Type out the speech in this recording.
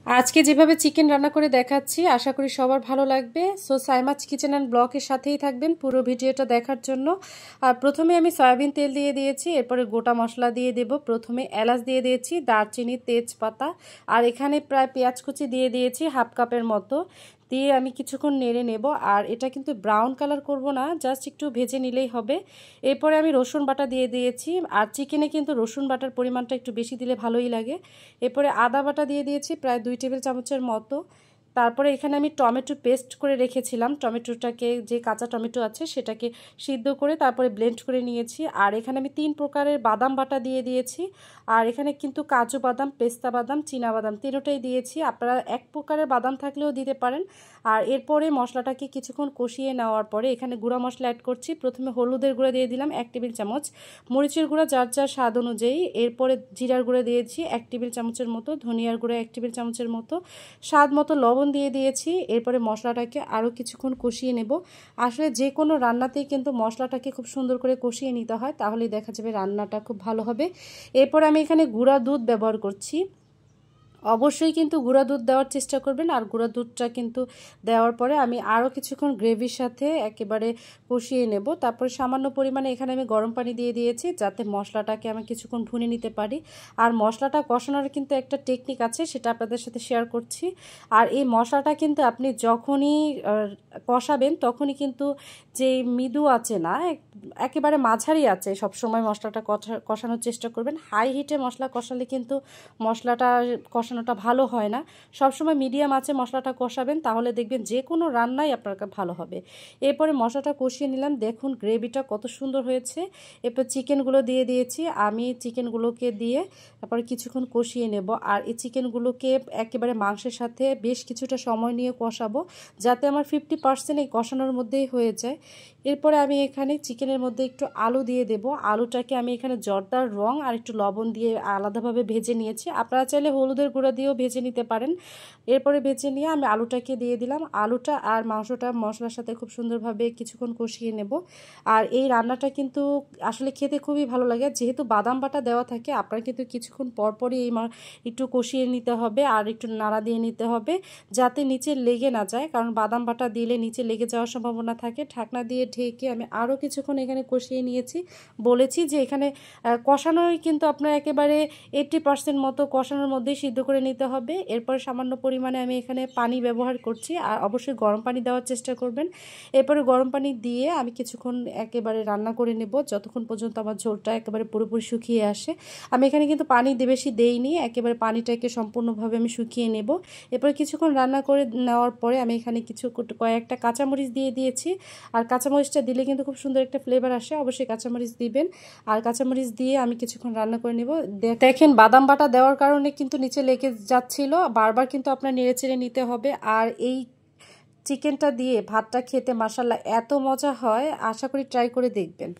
আজকে যেভাবে চিকেন রান্না করে দেখাচ্ছি আশা করি সবার ভালো লাগবে। সো সাইমাচ কিচেন অ্যান্ড ব্লগের সাথেই থাকবেন পুরো ভিডিওটা দেখার জন্য। আর প্রথমে আমি সয়াবিন তেল দিয়ে দিয়েছি, এরপরে গোটা মশলা দিয়ে দেব। প্রথমে এলাচ দিয়ে দিয়েছি, দারচিনি, তেজপাতা, আর এখানে প্রায় পেঁয়াজ কুচি দিয়ে দিয়েছি হাফ কাপের মতো। দিয়ে আমি কিছুক্ষণ নেড়ে নেব। আর এটা কিন্তু ব্রাউন কালার করব না, জাস্ট একটু ভেজে নিলেই হবে। এরপরে আমি রসুন বাটা দিয়ে দিয়েছি, আর চিকেনে কিন্তু রসুন বাটার পরিমাণটা একটু বেশি দিলে ভালোই লাগে। এরপরে আদা বাটা দিয়ে দিয়েছি প্রায় 2 টেবিল চামচের মতো। তারপরে এখানে আমি টমেটো পেস্ট করে রেখেছিলাম, টমেটোটাকে যে কাঁচা টমেটো আছে সেটাকে সিদ্ধ করে তারপরে ব্লেন্ড করে নিয়েছি। আর এখানে আমি 3 প্রকারের বাদাম বাটা দিয়ে দিয়েছি। আর এখানে কিন্তু কাজু বাদাম, পেস্তা বাদাম, চীনা বাদাম তিনটাই দিয়েছি। আপনারা এক প্রকারের বাদাম থাকলেও দিতে পারেন। আর এরপরে মশলাটাকে কিছুক্ষণ কষিয়ে নেওয়ার পরে এখানে গুঁড়া মশলা অ্যাড করছি। প্রথমে হলুদের গুঁড়া দিয়ে দিলাম 1 টেবিল চামচ, মরিচের গুঁড়া যার যার স্বাদ অনুযায়ী। এরপরে জিরার গুঁড়া দিয়েছি 1 টেবিল চামচের মতো, ধনিয়ার গুঁড়া 1 টেবিল চামচের মতো, স্বাদ মতো লবণ দিয়ে দিয়েছি। এরপরে মশলাটাকে আরও কিছুক্ষণ কষিয়ে নেব। আসলে যে কোনো রান্নাতেই কিন্তু মশলাটাকে খুব সুন্দর করে কষিয়ে নিতে হয়, তাহলেই দেখা যাবে রান্নাটা খুব ভালো হবে। এরপর আমি এখানে গুঁড়া দুধ ব্যবহার করছি। অবশ্যই কিন্তু গুঁড়া দুধ দেওয়ার চেষ্টা করবেন। আর গুঁড়া দুধটা কিন্তু দেওয়ার পরে আমি আরও কিছুক্ষণ গ্রেভির সাথে একেবারে কষিয়ে নেব। তারপরে সামান্য পরিমাণে এখানে আমি গরম পানি দিয়ে দিয়েছি, যাতে মশলাটাকে আমি কিছুক্ষণ ভুনে নিতে পারি। আর মশলাটা কষানোর কিন্তু একটা টেকনিক আছে, সেটা আপনাদের সাথে শেয়ার করছি। আর এই মশলাটা কিন্তু আপনি যখনই কষাবেন তখনই কিন্তু যে মৃদু আছে না, একেবারে মাঝারি আছে সবসময় মশলাটা কষানোর চেষ্টা করবেন। হাই হিটে মশলা কষালে কিন্তু মশলাটা কষানোটা ভালো হয় না। সবসময় মিডিয়াম আঁচে মশলাটা কষাবেন, তাহলে দেখবেন যে কোনো রান্নাই আপনার ভালো হবে। এরপরে মশলাটা কষিয়ে নিলাম, দেখুন গ্রেভিটা কত সুন্দর হয়েছে। এরপর চিকেনগুলো দিয়ে দিয়েছি। আমি চিকেনগুলোকে দিয়ে তারপরে কিছুক্ষণ কষিয়ে নেব। আর এই চিকেনগুলোকে একেবারে মাংসের সাথে বেশ কিছুটা সময় নিয়ে কষাবো, যাতে আমার 50% এই কষানোর মধ্যেই হয়ে যায়। এরপরে আমি এখানে চিকেনের মধ্যে একটু আলু দিয়ে দেব। আলুটাকে আমি এখানে জর্দার রং আর একটু লবণ দিয়ে আলাদাভাবে ভেজে নিয়েছি। আপনারা চাইলে হলুদের গুঁড়া দিয়েও ভেজে নিতে পারেন। এরপরে ভেজে নিয়ে আমি আলুটাকে দিয়ে দিলাম। আলুটা আর মাংসটা মশলার সাথে খুব সুন্দরভাবে কিছুক্ষণ কষিয়ে নেব। আর এই রান্নাটা কিন্তু আসলে খেতে খুবই ভালো লাগে। যেহেতু বাদাম বাটা দেওয়া থাকে, আপনারা কিন্তু কিছুক্ষণ পরপরই একটু কষিয়ে নিতে হবে আর একটু নাড়া দিয়ে নিতে হবে, যাতে নিচে লেগে না যায়। কারণ বাদাম বাটা দিলে নিচে লেগে যাওয়ার সম্ভাবনা থাকে। ঢাকনা দিয়ে ঢেকে আমি আরও কিছুক্ষণ এখানে কষিয়ে নিয়েছি। বলেছি যে এখানে কষানোই কিন্তু আপনার একেবারে 80% মতো কষানোর মধ্যেই সিদ্ধ করে নিতে হবে। এরপর সামান্য পরিমাণে আমি এখানে পানি ব্যবহার করছি, আর অবশ্যই গরম পানি দেওয়ার চেষ্টা করবেন। এরপরে গরম পানি দিয়ে আমি কিছুক্ষণ একেবারে রান্না করে নেব, যতক্ষণ পর্যন্ত আমার ঝোলটা একেবারে পুরোপুরি শুকিয়ে আসে। আমি এখানে কিন্তু পানি বেশি দেইনি, একেবারে পানিটাকে সম্পূর্ণভাবে আমি শুকিয়ে নেব। এরপরে কিছুক্ষণ রান্না করে নেওয়ার পরে আমি এখানে কয়েকটা কাঁচামরিচ দিয়ে দিয়েছি। আর কাঁচামরিচটা দিলে কিন্তু খুব সুন্দর একটা ফ্লেভার আসে, অবশ্যই কাঁচামরিচ দিবেন। আর কাঁচামরিচ দিয়ে আমি কিছুক্ষণ রান্না করে নেব। দেখেন বাদাম বাটা দেওয়ার কারণে কিন্তু নিচে লেগে যাচ্ছিল, বারবার কিন্তু আপনার নেড়েচেড়ে নিতে হবে। আর এই চিকেনটা দিয়ে ভাতটা খেতে মাশাআল্লাহ এত মজা হয়, আশা করি ট্রাই করে দেখবেন।